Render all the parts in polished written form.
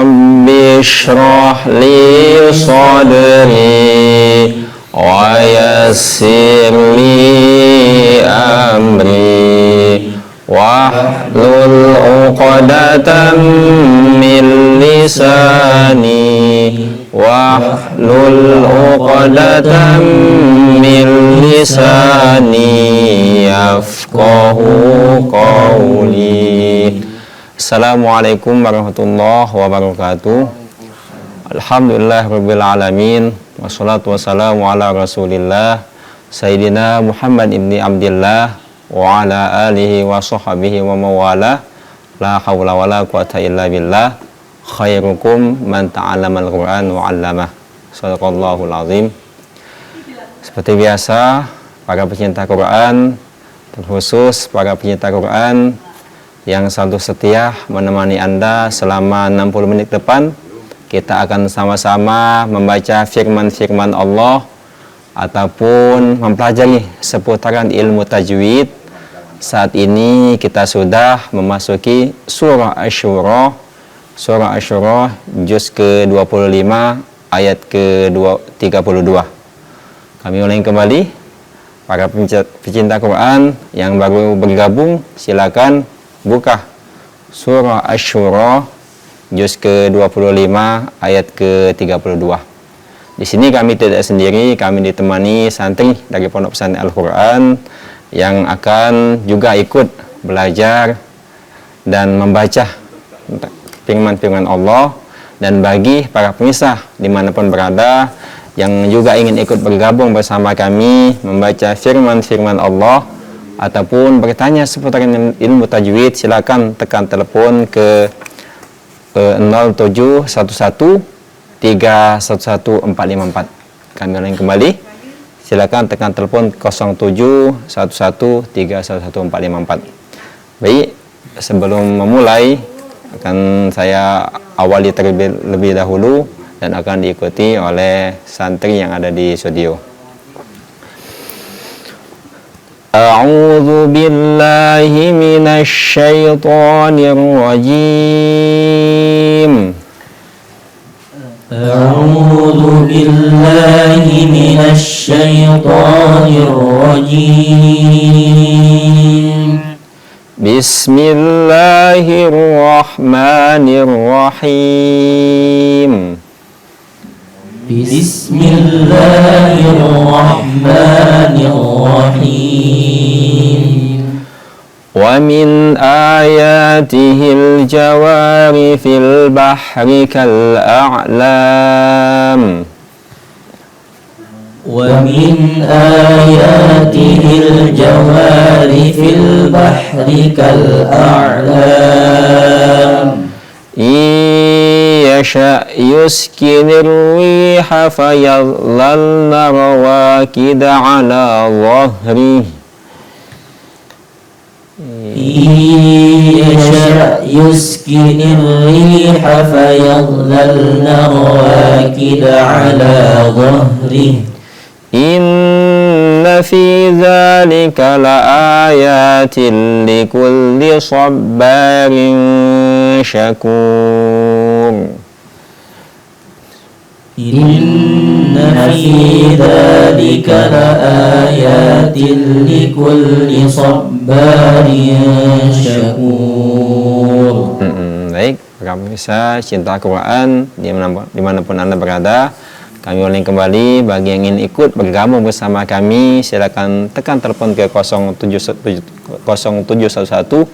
Rabbi shrah li sadri wa yassir li amri wahlul 'uqdatam min lisani wahlul 'uqdatam min lisani yafqahu qawli. Assalamualaikum warahmatullahi wabarakatuh. Alhamdulillahirabbil alamin wassalatu wassalamu ala Rasulillah Sayyidina Muhammad ibni Abdillah wa ala alihi wa sahbihi wa mawala. La haula wala quwata illa billah. Khairukum man ta'allamal Qur'an wa 'allamah. Shadaqallahul azim. Seperti biasa, para pecinta Quran, terkhusus para pecinta Quran yang selalu setia menemani Anda selama 60 menit depan, kita akan sama-sama membaca firman-firman Allah ataupun mempelajari seputaran ilmu tajwid. Saat ini kita sudah memasuki surah Asy-Syura, surah Asy-Syura juz ke-25 ayat ke-32. Kami ulangi kembali, para pecinta Quran yang baru bergabung, silakan buka surah Asy-Syura juz ke-25 ayat ke-32. Di sini kami tidak sendiri, kami ditemani santri dari Pondok Pesantren Al-Qur'an yang akan juga ikut belajar dan membaca firman-firman Allah. Dan bagi para pemirsa dimanapun berada yang juga ingin ikut bergabung bersama kami membaca firman-firman Allah ataupun bertanya seputar ilmu tajwid, silakan tekan telepon ke 0711 311 454. Kami ulangi kembali, silakan tekan telepon 0711 311 454. Baik, sebelum memulai akan saya awali terlebih dahulu dan akan diikuti oleh santri yang ada di studio. A'udzu billahi minasy syaithanir rajim. A'udzu billahi minasy syaithanir rajim. Bismillahirrahmanirrahim. Bismillahirrahmanirrahim. Wa min ayatihil jawari fil bahri kal a'lam. Wa min ayatihil jawari fil bahri kal a'lam. Yasha yuskinir riha fayadlalna rawakida ala dhahrihi. Yasha yuskinir riha fayadlalna rawakida ala dhahrihi. Inna fi dzalika laayatin likulli sabbarin syakur. Inna fi dzalika laayatin likulli sabbarin syakur. Baik, para pemirsa cinta Quran dimanapun Anda berada, kami ulangi kembali, bagi yang ingin ikut bergabung bersama kami silakan tekan telepon ke 0711 311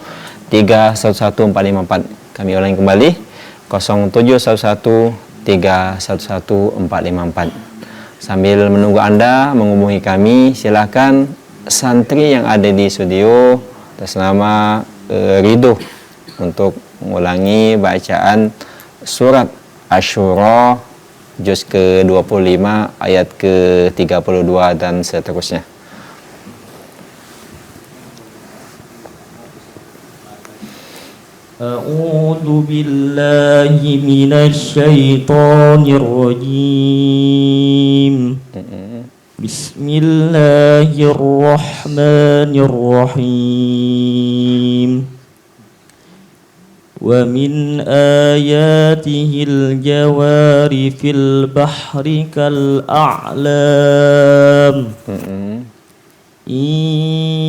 454. Kami ulangi kembali 0711 311 454. Sambil menunggu Anda menghubungi kami, silakan santri yang ada di studio atas nama Ridho untuk mengulangi bacaan surat Asy-Syura juz ke-25 ayat ke-32 dan seterusnya. A'udzu billahi minasy syaithanir rajim. Bismillahirrahmanirrahim. ومن آياته الجوار في البحر كالأعلام إن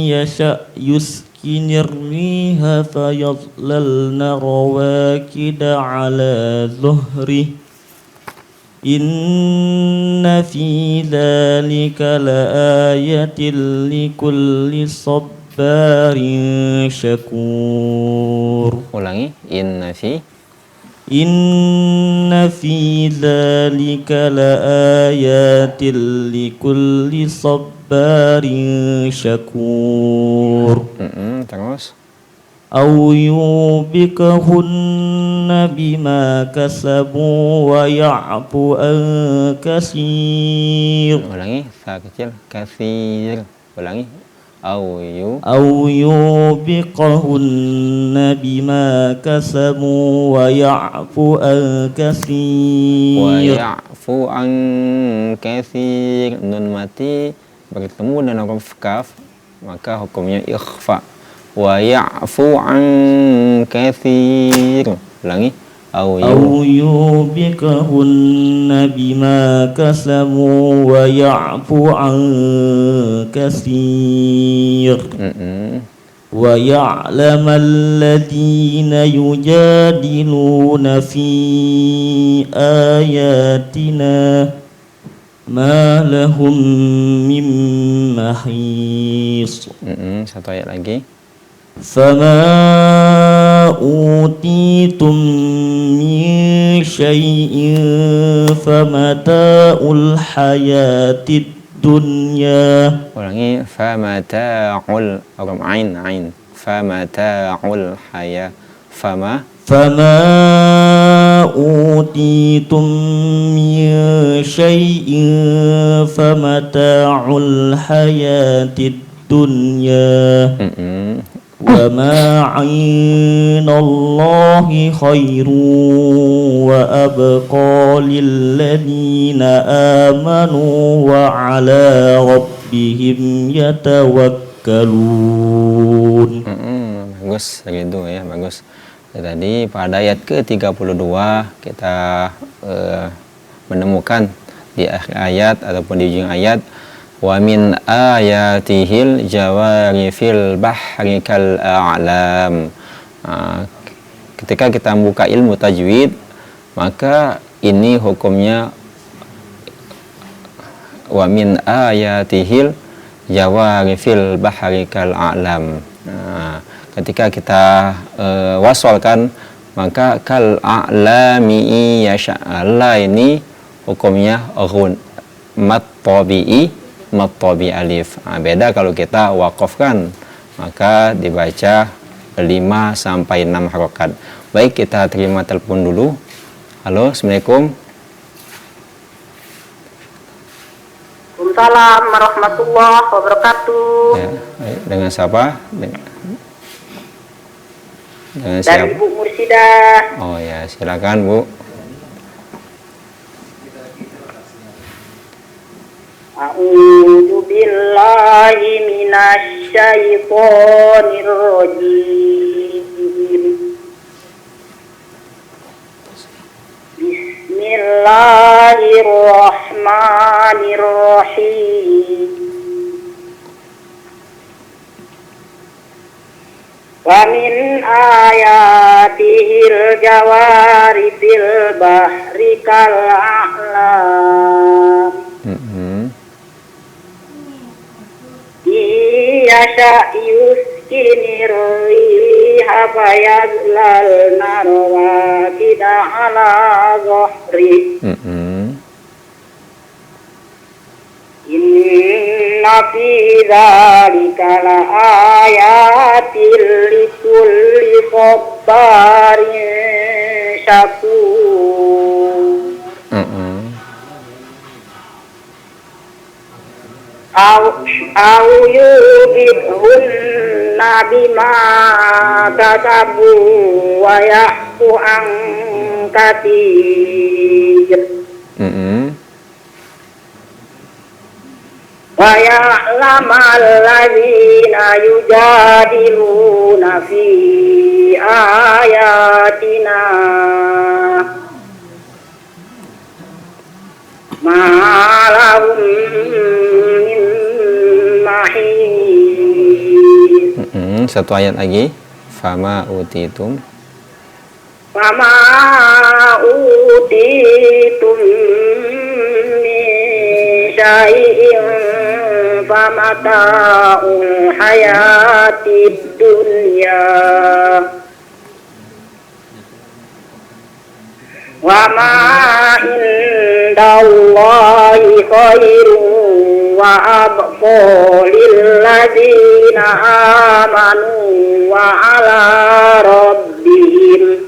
يشأ يسكن الريح فيظللن رواكد على ظهره إن في ذلك لآية لكل صبار شكور. Ulangi, إن في ذلك لآيات لكل صبار شكور. Terus أو يوبقهن بما كسبوا ويعفو عن كثير. Ulangi, sa kecil, kathir. Ulangi, أو يوبقهن بما كسبوا ويعفو عن كثير. ويعفو عن كثير. Nun mati bertemu dengan huruf kaf, maka hukumnya ikhfa. ويعفو عن كثير. Ulangi, أو يوبقهن بما كسبوا ويعفو عن كثير. ويعلم الذين يجادلون في آياتنا ما لهم من محيص. Satu ayat lagi. فما أوتيتم من شيء فمتاع الحياة الدنيا. Ulangi, famata'ul ain famata'ul haya فما أوتيتم من شيء فمتاع الحياة الدنيا وما عند الله خير وأبقى للذين آمنوا وعلى ربهم يتوكلون. Bagus, gitu ya, bagus. Tadi pada ayat ke-32 kita menemukan di akhir ayat ataupun di ujung ayat, wa min ayatihil jawari fil bahri kal a'lam. Ketika kita membuka ilmu tajwid, maka ini hukumnya wa min ayatihil jawari fil bahri kal a'lam. Ketika kita wasolkan, maka kal a'lami yasha'ala ini hukumnya mat tabi alif. Beda kalau kita wakafkan, maka dibaca 5 sampai 6 harokat. Baik, kita terima telepon dulu. Halo, Assalamualaikum. Waalaikumsalam warahmatullahi wabarakatuh. Ya, dengan siapa? Dengan Dari siapa? Ibu Mursidah. Oh ya, silakan Bu. A'udzu billahi minasy syaithanir rajim. Bismillahirrahmanirrahim. Wa min ayatihil jawari fil bahri kal a'lam. Yasha yuskinir riha fayazlalna rawakida ala zohri. Inna fi dzalika la ayatil likulli sabarin syakur. Au yubidhunna bima kasabu wa ya'fu an katsir. Wa ya'lamal ladzina yujadiluna fi ayatina ayatina ma lahum min mahis. Satu ayat lagi. Fama utitum min syai'in famata'ul hayatid dunya wa ma indallahi khairun wa abqa lil ladzina amanu wa ala rabbihim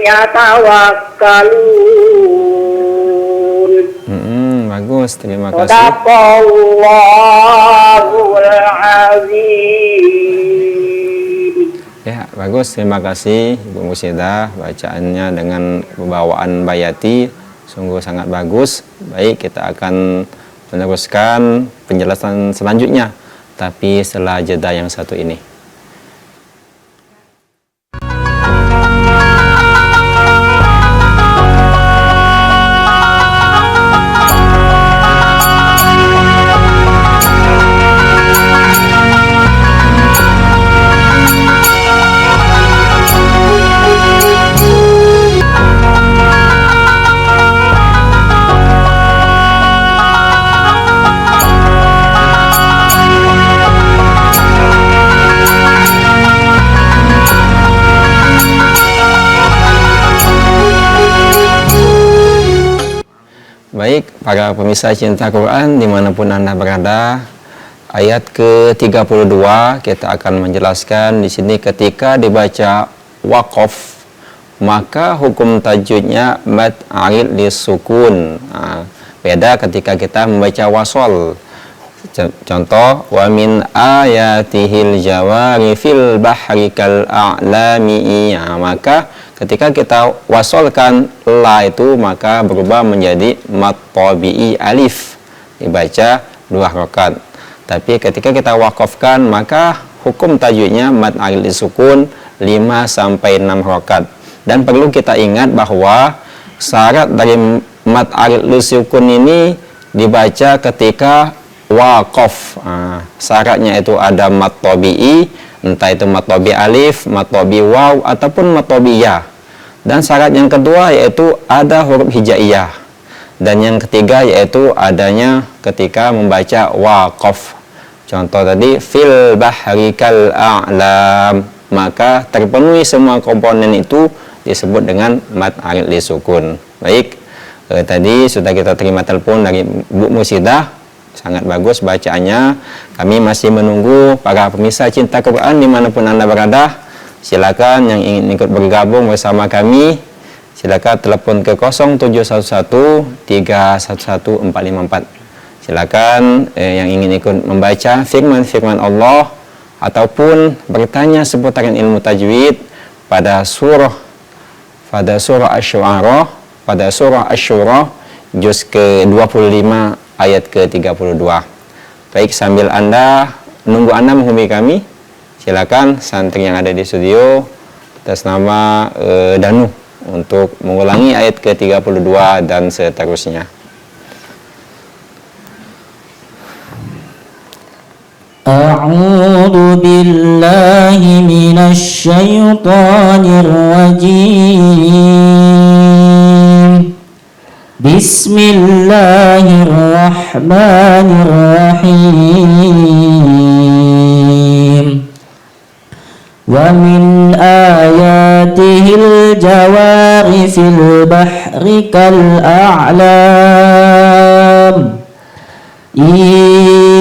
yatawakkalun. Bagus, terima kasih. Sadaqallahul azim. Ya, bagus, terima kasih Ibu Musidah, bacaannya dengan pembawaan bayati sungguh sangat bagus. Baik, kita akan meneruskan penjelasan selanjutnya, tapi setelah jeda yang satu ini. Baik, para pemirsa cinta Quran dimanapun Anda berada, ayat ke-32 kita akan menjelaskan di sini ketika dibaca waqaf maka hukum tajwidnya mad arid lisukun. Beda ketika kita membaca wasol. Contoh, wa min ayatihil jawari fil bahri kal a'lami. Maka ketika kita wasolkan la itu maka berubah menjadi mad tabi'i alif, dibaca 2 rakaat. Tapi ketika kita wakafkan maka hukum tajwidnya mad arid lisukun 5 sampai 6 rakaat. Dan perlu kita ingat bahwa syarat dari mad arid lisukun ini dibaca ketika waqaf. Syaratnya itu ada mad tabi'i, entah itu mad tabi'i alif, mad tabi'i waw ataupun mad tabi'i ya. Dan syarat yang kedua yaitu ada huruf hijaiyah. Dan yang ketiga yaitu adanya ketika membaca waqaf. Contoh tadi fil bahri kal a'lam, maka terpenuhi semua komponen itu disebut dengan mad arid lisukun. Baik, tadi sudah kita terima telepon dari Bu Musidah. Sangat bagus bacaannya. Kami masih menunggu para pemirsa cinta Quran dimanapun Anda berada. Silakan yang ingin ikut bergabung bersama kami, silakan telepon ke 0711 311 454. Silakan yang ingin ikut membaca firman-firman Allah ataupun bertanya seputaran ilmu tajwid pada surah Asy-Syu'ara, pada surah Asy-Syura juz ke-25 ayat ke-32. Baik, sambil Anda menunggu Anda menghubungi kami, silakan santri yang ada di studio atas nama Danu untuk mengulangi ayat ke-32 dan seterusnya. A'udzu billahi minasy syaithanir rajim. Bismillahirrahmanirrahim. Wa min ayatihil jawari fil bahri kal a'lam.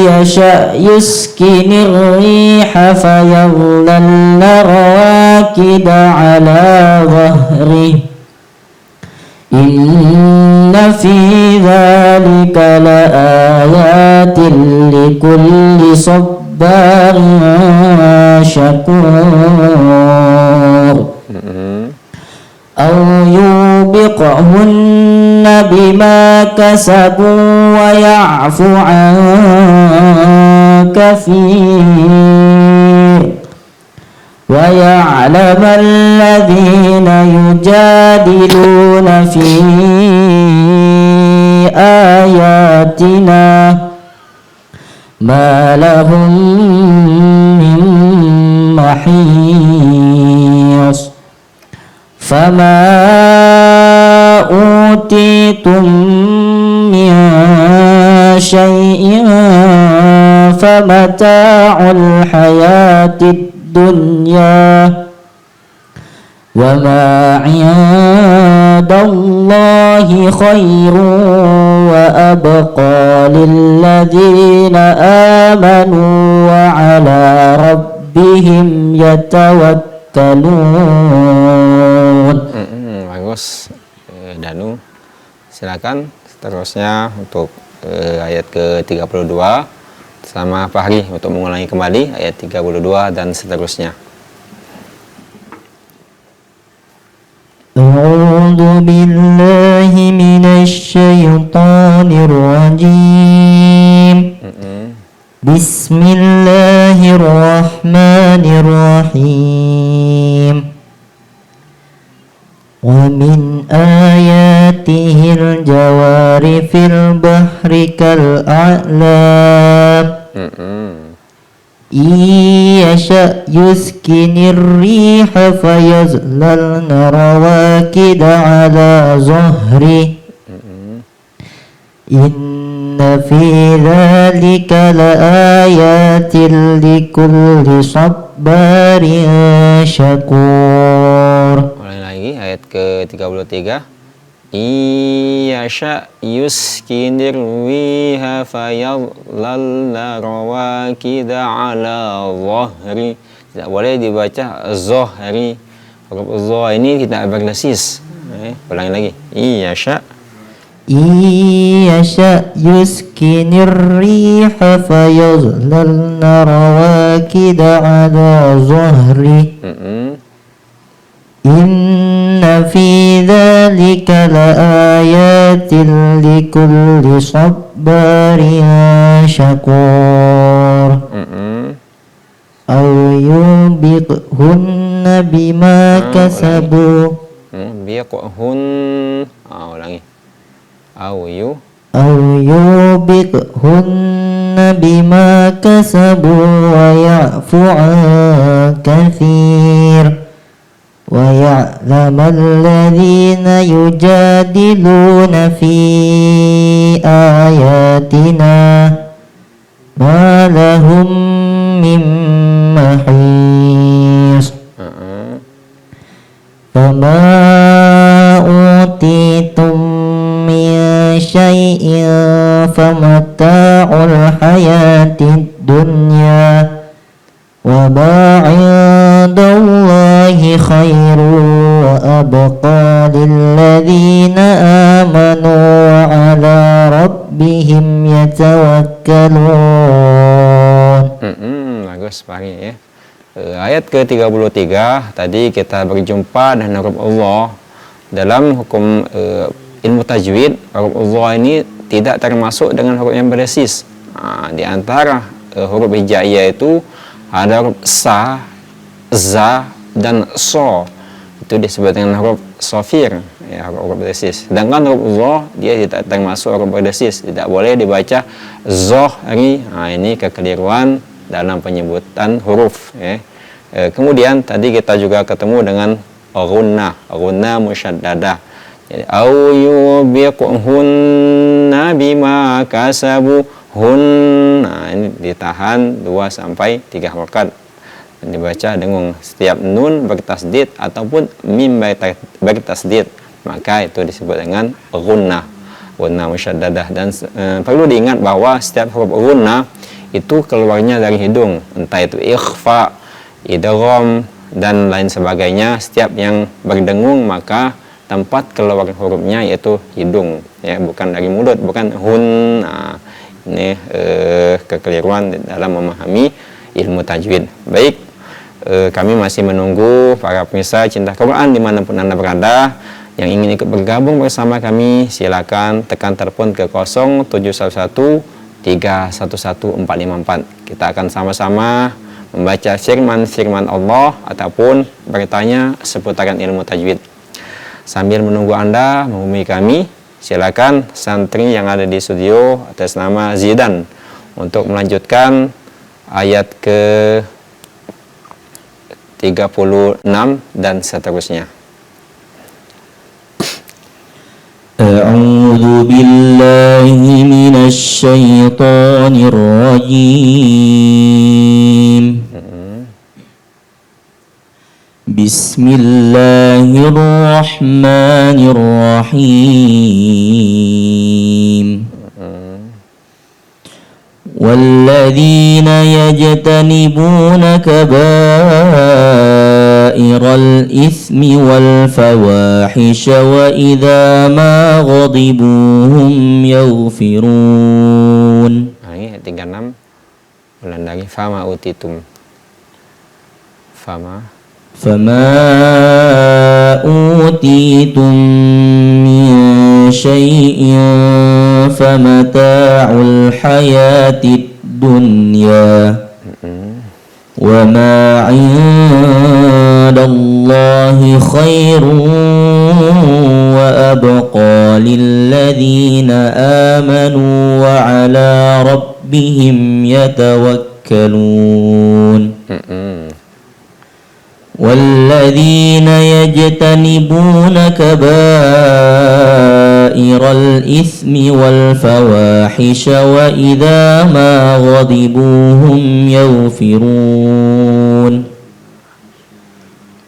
Yasha yuskinir riha fayadhallalna rakida ala dhahrihi. Inna fi dhalika la ayatin likulli sabbarin syakur. Aw yubiqahunna bima kasabu wa ya'fu an كثير ويعلم الذين يجادلون في آياتنا ما لهم من محيص فما أوتيتم من شيء فمتاع الحياة الدنيا وما عند الله خير وأبقى للذين آمنوا وعلى ربهم يتوكلون. Bagus, Danu. Silakan seterusnya untuk ayat ke-32 sama Fahri untuk mengulangi kembali ayat 32 dan seterusnya. أعوذ بالله من الشيطان الرجيم بسم الله الرحمن الرحيم ومن آياته الجوار في البحر كالأعلام إن يشأ يسكن الريح فيظللن رواكد على ظهره إن في ذلك لآيات لكل صبار شكور. Ulangi lagi ayat ke-33. Iyasha yuskinir wiha fayadlalna rawakida ala zahri. Tidak boleh dibaca zahri. Huruf zah ini tidak berlasis. Ulangi lagi. Iyasha يسكن الريح فيظللن رواكد على ظهره إن في ذلك لآيات لكل صبار شكور أو يوبقهن بما كسبوا ulangi أو يوبقهن بما كسبوا ويعفو عن كثير ويعلم الذين يجادلون في آياتنا ما لهم من محيص فما أوتيتم من شيء فمتاع الحياة الدنيا وما عند الله خير وأبقى للذين آمنوا وعلى ربهم يتوكلون. Bagus Fahri ya. Ayat ke-33 tadi kita berjumpa dengan huruf Allah dalam hukum ilmu tajwid. Huruf Allah ini tidak termasuk dengan huruf yang berbasis. Di antara huruf hijaiyah itu ada huruf sa, za, dan so. Itu disebut dengan huruf sofir, ya, huruf berdesis. Sedangkan huruf za dia tidak termasuk huruf berdesis, tidak boleh dibaca zohri. Ini kekeliruan dalam penyebutan huruf. Ya. Kemudian tadi kita juga ketemu dengan gunna musyaddadah. Jadi au yubiquhunna bima kasabu ini ditahan 2 sampai 3 harakat dan dibaca dengan setiap nun bertasdid ataupun mim bertasdid, maka itu disebut dengan gunna musyaddadah. Dan perlu diingat bahwa setiap huruf gunna itu keluarnya dari hidung, entah itu ikhfa, idgham dan lain sebagainya. Setiap yang berdengung maka tempat keluar hurufnya yaitu hidung, ya, bukan dari mulut, bukan hun. Ini kekeliruan dalam memahami ilmu tajwid. Baik, kami masih menunggu para pemirsa cinta Quran dimanapun Anda berada yang ingin ikut bergabung bersama kami. Silakan tekan telepon ke 0711 3111454. Kita akan sama-sama membaca firman-firman Allah ataupun bertanya seputaran ilmu tajwid. Sambil menunggu Anda menghubungi kami, silakan santri yang ada di studio atas nama Zidan untuk melanjutkan ayat ke 36 dan seterusnya. أعوذ بالله من الشيطان الرجيم بسم الله الرحمن الرحيم والذين يجتنبون كبائر الإثم والفواحش وإذا ما غضبوا هم يغفرون. Ini 36 ulang lagi. Fama utitum. فما أوتيتم من شيء فمتاع الحياة الدنيا وما عند الله خير وأبقى للذين آمنوا وعلى ربهم يتوكلون. والذين يجتنبون كبائر الإثم والفواحش وإذا ما غضبوا هم يغفرون.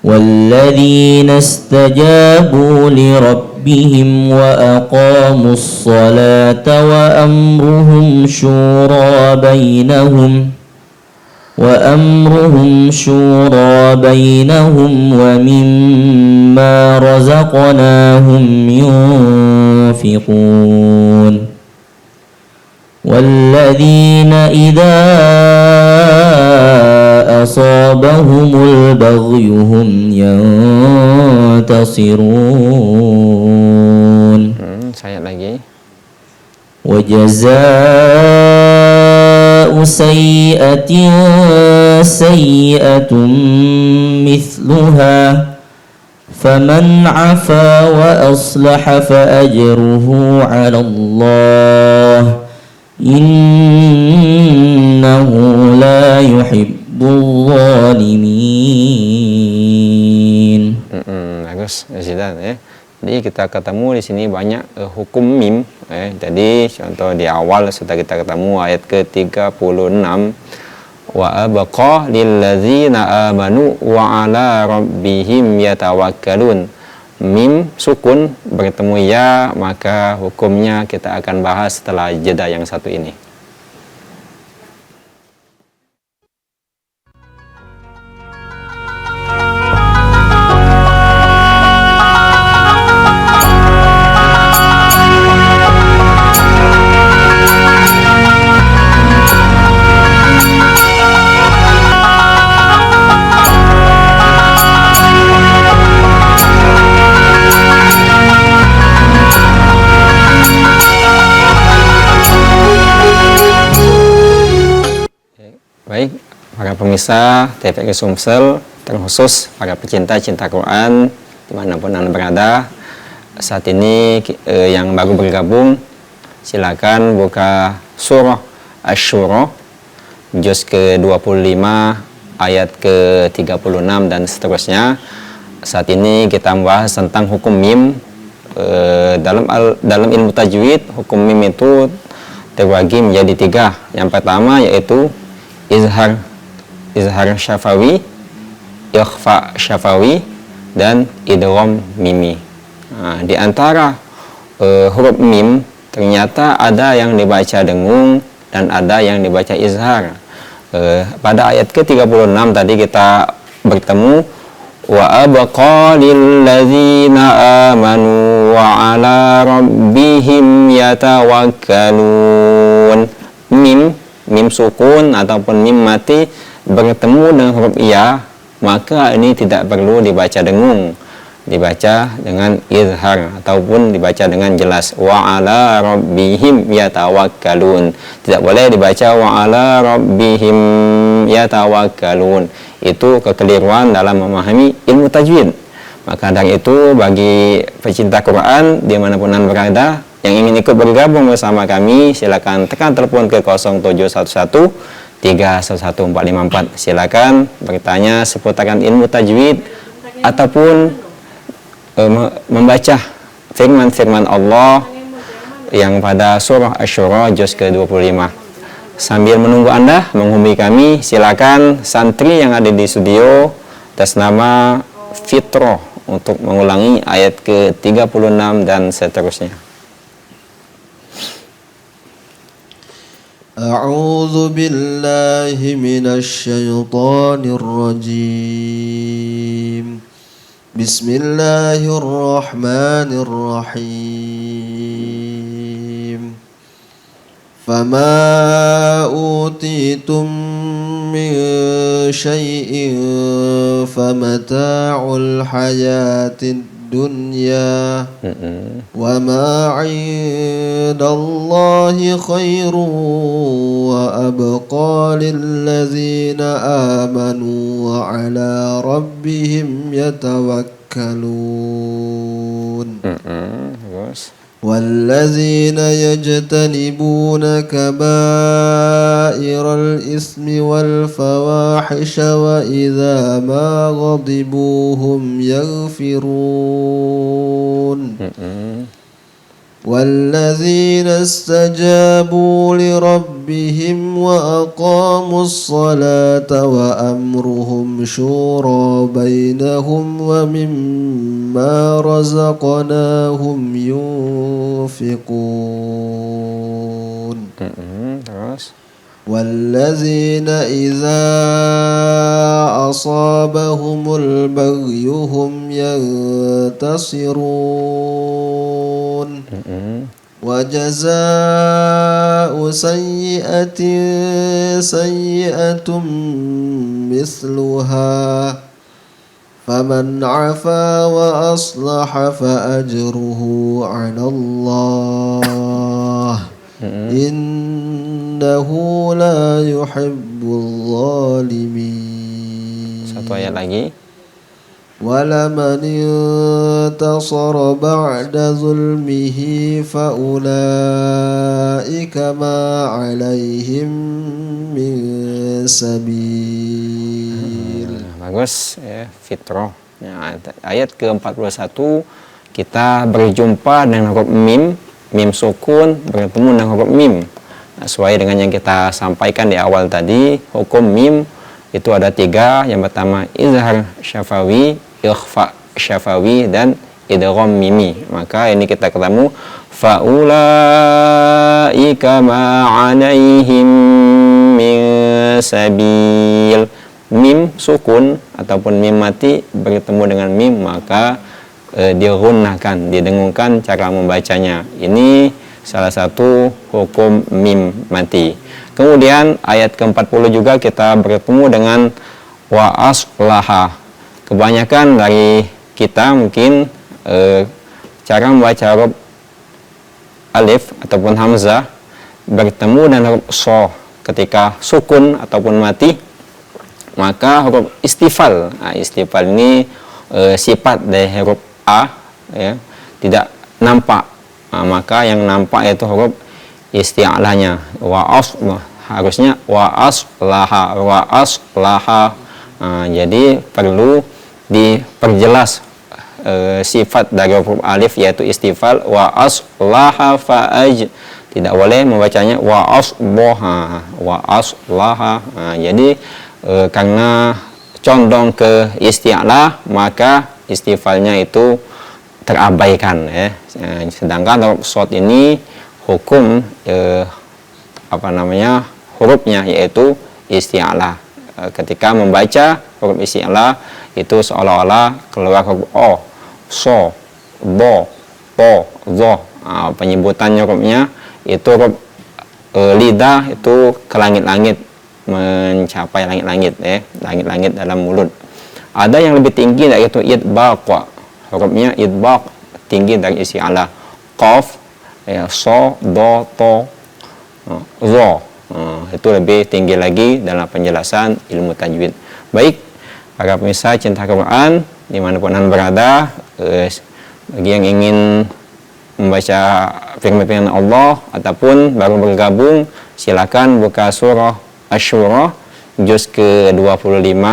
والذين استجابوا لربهم وأقاموا الصلاة وأمرهم شورى بينهم ومما رزقناهم ينفقون. والذين إذا أصابهم البغي هم ينتصرون. Saya lagi. وجزاء سيئة سيئة مثلها فمن عفا وأصلح فأجره على الله إنه لا يحب الظالمين. Bagus, Zidan ya. Jadi kita ketemu di sini banyak hukum mim. Jadi contoh di awal sudah kita ketemu ayat ke-36 wa abqa lilladzina amanu wa ala rabbihim yatawakkalun. Mim sukun bertemu ya, maka hukumnya kita akan bahas setelah jeda yang satu ini. Baik, para pemirsa TVRI Sumsel, terkhusus para pecinta-cinta Quran dimanapun Anda berada. Saat ini yang baru bergabung, silakan buka surah Asy-Syura juz ke-25 ayat ke-36 dan seterusnya. Saat ini kita membahas tentang hukum mim. Dalam ilmu tajwid, hukum mim itu terbagi menjadi 3. Yang pertama yaitu izhar syafawi, ikhfa syafawi, dan idgham mimi. Nah, di antara huruf mim ternyata ada yang dibaca dengung dan ada yang dibaca izhar. Pada ayat ke-36 tadi kita bertemu wa abqa lilladzina amanu wa ala rabbihim yatawakkalun. Mim sukun ataupun mim mati bertemu dengan huruf ya, maka ini tidak perlu dibaca dengung. dibaca dengan izhar ataupun dibaca dengan jelas. Wa ala rabbihim yatawakkalun. Tidak boleh dibaca wa ala rabbihim yatawakkalun. Itu kekeliruan dalam memahami ilmu tajwid. Maka dari itu bagi pecinta Quran dimanapun Anda berada yang ingin ikut bergabung bersama kami, silakan tekan telepon ke 0711 311454. Silakan bertanya seputaran ilmu tajwid ataupun membaca firman-firman Allah yang pada surah Asy-Syura juz ke-25. Sambil menunggu Anda menghubungi kami, silakan santri yang ada di studio atas nama Fitroh untuk mengulangi ayat ke-36 dan seterusnya. A'udzu billahi minasy syaithanir rajim. Bismillahirrahmanirrahim. Fama utitum min syai'in famata'ul hayatid dunya wa ma 'indallahi khairun wa abqa lil ladzina amanu wa 'ala rabbihim yatawakkalun. والذين يجتنبون كبائر الإثم والفواحش وإذا ما غضبوا هم يغفرون والذين استجابوا لربهم وأقاموا الصلاة وأمرهم شورى بينهم ومما رزقناهم ينفقون والذين إذا أصابهم البغي هم ينتصرون وجزاء سيئة سيئة مثلها فمن عفا وأصلح فأجره على الله Innahu la yuhibbul zalimin. Satu ayat lagi. Walaman intasara ba'da zulmihi faulaika ma 'alaihim min sabil. Bagus ya, Fitroh. Ya, ayat ke-41 kita berjumpa dengan huruf mim, mim sukun bertemu dengan huruf mim. Nah, sesuai dengan yang kita sampaikan di awal tadi, hukum mim itu ada 3. Yang pertama izhar syafawi, ikhfa syafawi, dan idgham mimi. Maka ini kita ketemu faulaika ma 'alaihim min sabil. Mim sukun ataupun mim mati bertemu dengan mim, maka digunahkan, didengungkan cara membacanya. Ini salah satu hukum mim mati. Kemudian ayat ke-40 juga kita bertemu dengan wa aslaha. Kebanyakan dari kita mungkin cara membaca huruf alif ataupun hamzah bertemu dengan huruf so ketika sukun ataupun mati, maka huruf istifal. Nah, istifal ini sifat dari huruf a, ya, tidak nampak. Nah, maka yang nampak itu huruf isti'lahnya. Wa aslah, harusnya wa aslaha, wa aslaha. Nah, jadi perlu diperjelas sifat dari huruf alif yaitu istifal. Wa aslaha fa'aj, tidak boleh membacanya wa asboha, wa aslaha. Nah, jadi karena condong ke isti'lah, maka istifalnya itu terabaikan, ya. Sedangkan huruf shad ini hukum hurufnya yaitu isti'lah. Ketika membaca huruf isti'lah itu seolah-olah keluar huruf o, so, bo, po, zo. Penyebutan hurufnya itu huruf lidah itu ke langit-langit, mencapai langit-langit, ya, langit-langit dalam mulut. Ada yang lebih tinggi yaitu idbaq. hurufnya idbaq, tinggi dari isi ala. Qaf, so, do, to, zo. Itu lebih tinggi lagi dalam penjelasan ilmu tajwid. Baik, para pemirsa cinta Quran dimanapun Anda berada, bagi yang ingin membaca firman Allah ataupun baru bergabung, silakan buka surah Asy-Syura juz ke-25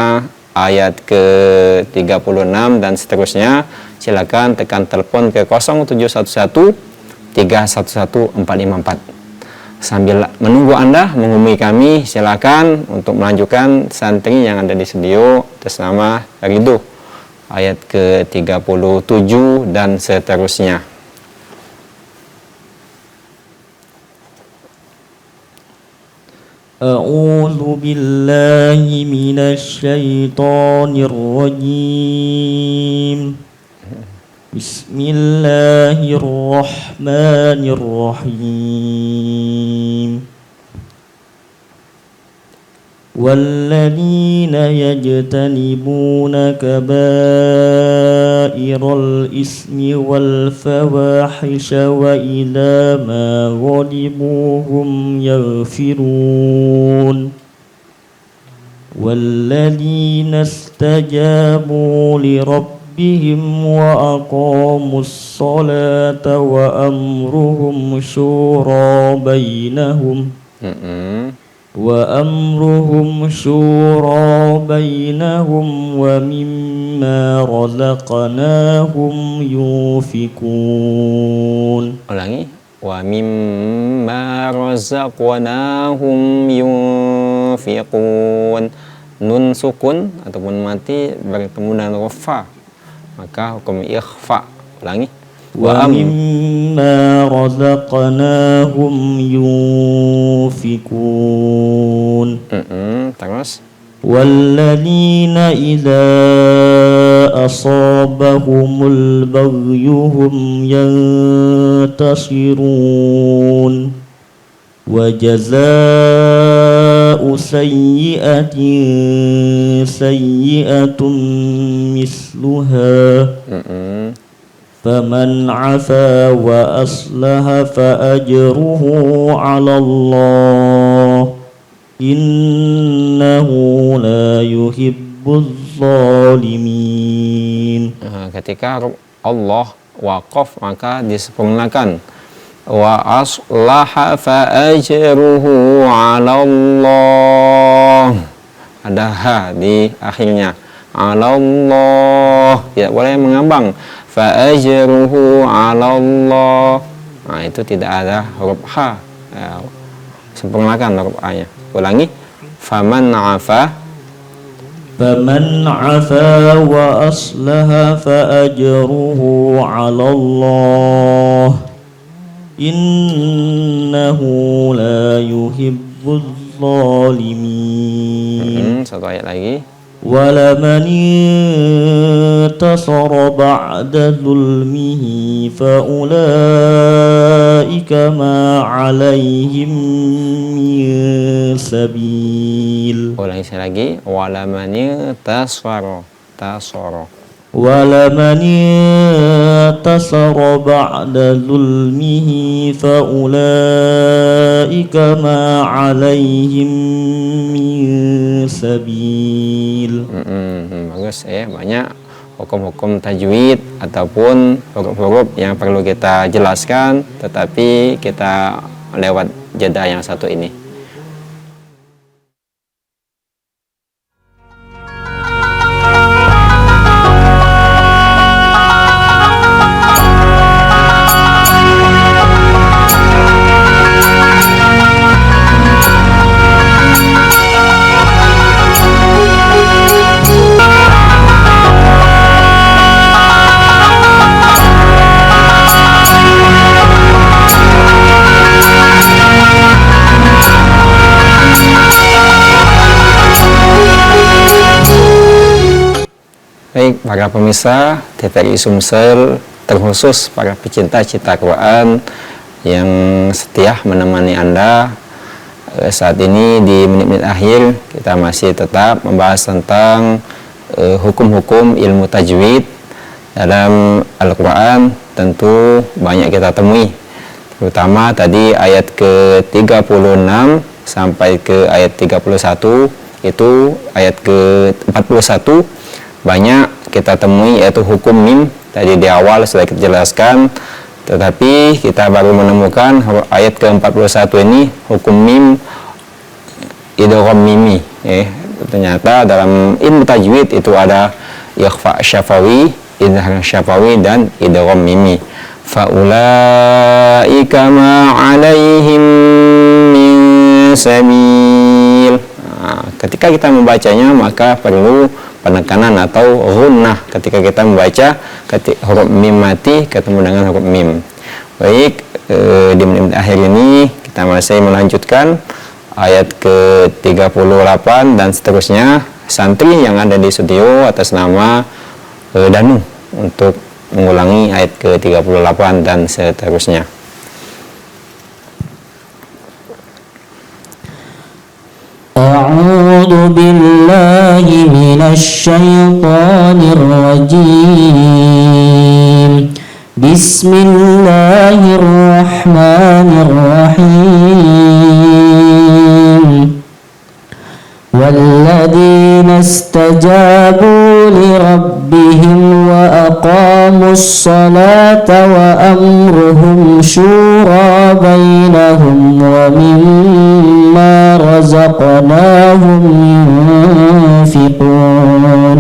ayat ke-36 dan seterusnya. Silakan tekan telepon ke 0711 311 454. Sambil menunggu Anda menghubungi kami, silakan untuk melanjutkan santri yang ada di studio atas nama Ridho ayat ke-37 dan seterusnya. A'udzu billahi minasy syaithanir rajim. Bismillahirrahmanirrahim. والذين يجتنبون كبائر الإثم والفواحش وإذا ما غضبوا هم يغفرون والذين استجابوا لربهم وأقاموا الصلاة وأمرهم شورى بينهم ومما رزقناهم ينفقون. Ulangi. Wa mimma razaqnahum yunfiqun. Nun sukun ataupun mati bertemu dengan rafa, maka hukum ikhfa. Ulangi. Wa mimma razaqnahum yunfiqun. Terus. Walladzina idza asabahumul baghyu hum yantasirun. Wa jazaa'u sayyi'atin sayyi'atun misluha. Faman 'afa wa aslaha fa ajruhu 'ala Allah. Innahu la yuhibbuz zalimin. Ketika Allah waqaf maka disempurnakan. Wa aslaha fa ajruhu 'ala Allah. Ada ha di akhirnya. 'Ala Allah. Tidak boleh mengambang. Fa ajruhu 'ala Allah. Nah, itu tidak ada huruf ha. Sempurnakan huruf a-nya. Ulangi. Faman 'afa wa aslaha fa ajruhu 'ala Allah. Innahu la yuhibbuz zalimin. Satu ayat lagi. ولمن انتصر بعد ظلمه فأولئك ما عليهم من سبيل. Ulangi sekali lagi. ولمن انتصر ولمن انتصر بعد ظلمه فأولئك ما عليهم من سبيل. Bagus ya, banyak hukum-hukum tajwid ataupun huruf-huruf yang perlu kita jelaskan, tetapi kita lewat jeda yang satu ini. Baik, para pemirsa TVRI Sumsel, terkhusus para pecinta cita Quran yang setia menemani Anda saat ini di menit-menit akhir, kita masih tetap membahas tentang hukum-hukum ilmu tajwid dalam Al-Quran tentu banyak kita temui, terutama tadi ayat ke-36 sampai ke ayat 31, itu ayat ke-41 banyak kita temui yaitu hukum mim. Tadi di awal sudah kita jelaskan, tetapi kita baru menemukan ayat ke-41 ini hukum mim idgham mimi. Ternyata dalam ilmu tajwid itu ada ikhfa syafawi, idgham syafawi, dan idgham mimi. Faulaika ma 'alaihim min sabil. Ketika kita membacanya maka perlu penekanan atau ghunnah ketika kita membaca huruf mim mati ketemu dengan huruf mim. Baik, di menit akhir ini kita masih melanjutkan ayat ke-38 dan seterusnya. Santri yang ada di studio atas nama Danu untuk mengulangi ayat ke-38 dan seterusnya. أعوذ بالله من الشيطان الرجيم بسم الله الرحمن الرحيم والذين استجابوا لربهم وأقاموا الصلاة وأمرهم شورى بينهم ومما رزقناهم ينفقون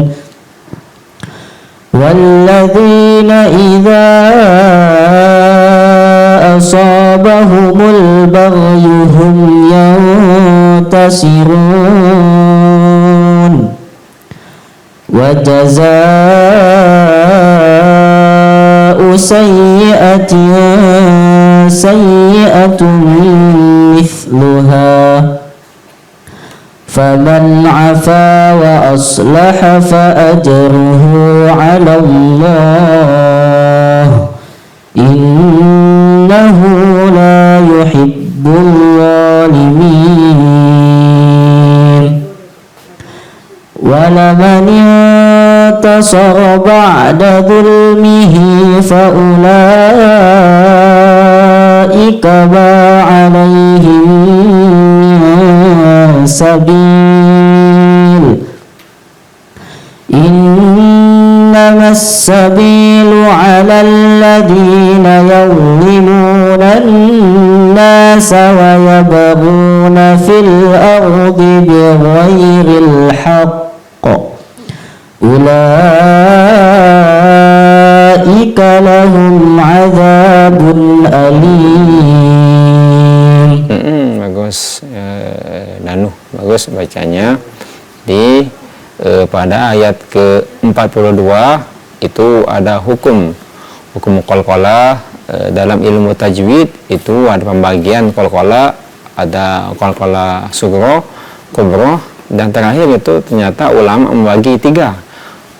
والذين إذا أصابهم البغي هم ينتصرون وجزاء سيئة سيئة مثلها فمن عفا وأصلح فأجره على الله إنه لا يحب الظالمين ولمن انتصر بعد ظلمه فأولئك ما عليهم من سبيل إنما السبيل على الذين يظلمون الناس ويبغون في الأرض بغير الحق أولئك لهم عذاب أليم. Bagus, Danu, bagus bacanya. Di pada ayat ke-42 itu ada hukum qalqalah. Dalam ilmu tajwid itu ada pembagian qalqalah, ada qalqalah sughra, kubra, dan terakhir itu ternyata ulama membagi 3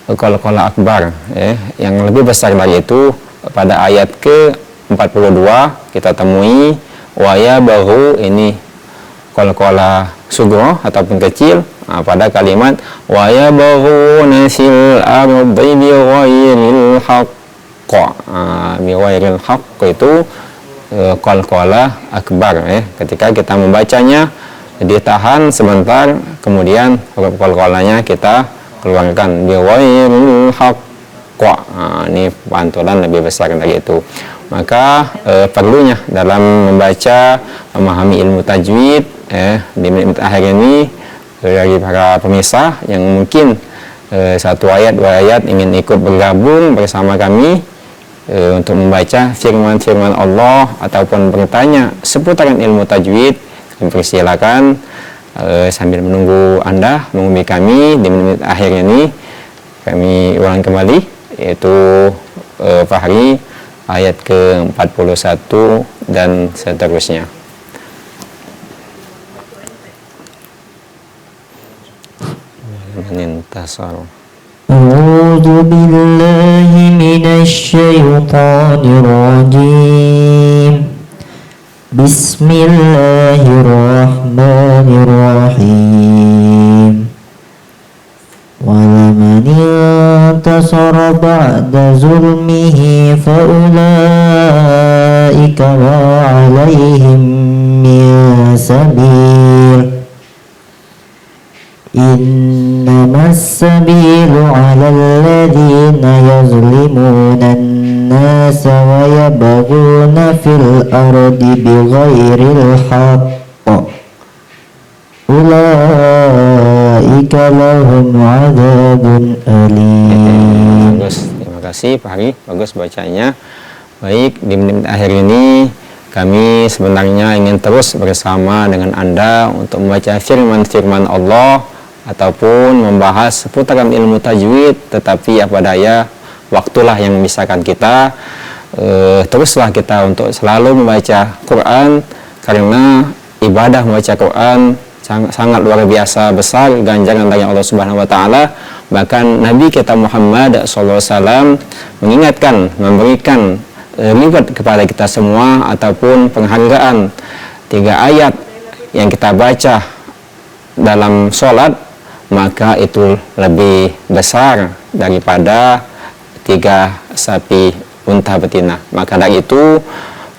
qalqalah akbar, yang lebih besar dari itu. Pada ayat ke-42 kita temui waya bahu, ini qalqalah sughra ataupun kecil. Pada kalimat waya bahu nasil ardi bi ghairil haqq, bi ghairil haqq itu qalqalah akbar. Ketika kita membacanya ditahan sebentar, kemudian huruf qalqalahnya kita keluarkan bi ghairil haqq. Ini pantulan lebih besar dari itu. Maka perlunya dalam membaca, memahami ilmu tajwid di menit akhir ini dari para pemirsa yang mungkin satu ayat, 2 ayat ingin ikut bergabung bersama kami untuk membaca firman-firman Allah ataupun bertanya seputaran ilmu tajwid, persilakan sambil menunggu Anda menghubungi kami di menit akhir ini. Kami ulang kembali, yaitu Fahri ayat ke-41 dan seterusnya. أعوذ بالله من الشيطان الرجيم بسم الله الرحمن الرحيم ولمن انتصر بعد ظلمه فأولئك ما عليهم من سبيل إنما السبيل على الذين يظلمون الناس ويبغون في الأرض بغير الحق أولئك لهم عذاب أليم. Bagus, terima kasih Pak Hari, bagus bacanya. Baik, di menit akhir ini kami sebenarnya ingin terus bersama dengan Anda untuk membaca firman-firman Allah ataupun membahas seputaran ilmu tajwid, tetapi apa daya, waktulah yang memisahkan kita. Teruslah kita untuk selalu membaca Quran, karena ibadah membaca Quran sangat luar biasa besar ganjaran dari Allah Subhanahu wa taala. Bahkan Nabi kita Muhammad SAW mengingatkan, memberikan reward kepada kita semua ataupun penghargaan 3 ayat yang kita baca dalam sholat, maka itu lebih besar daripada 3 sapi unta betina. Maka dari itu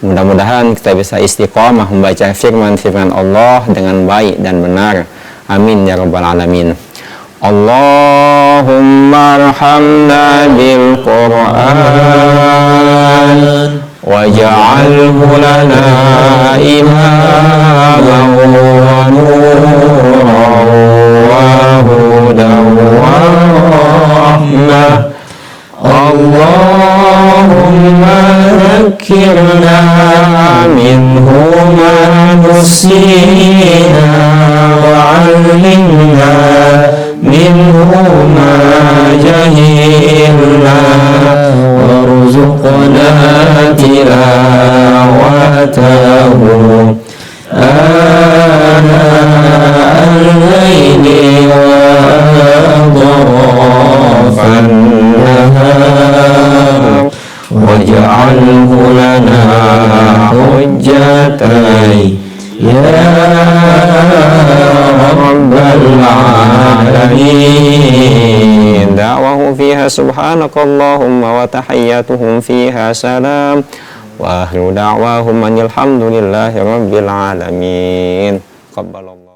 mudah-mudahan kita bisa istiqomah membaca firman-firman Allah dengan baik dan benar. Amin ya rabbal alamin. Allahumma arhamna bil Qur'an waj'alhu lana imaman wa nuran wa hudan wa rahmah. Allahumma dhakkirna minhu ma nusina wa 'allimna minhu ma jahilna warzuqna tilawatahu ana al-layli wa atrafan nahar waj'alhu lana hujjatan ya rabbal alamin. Da'wahu fiha subhanakallahumma wa tahiyyatuhum fiha salam wa akhiru da'wahum anil hamdulillahi rabbil alamin. Qabbalallah.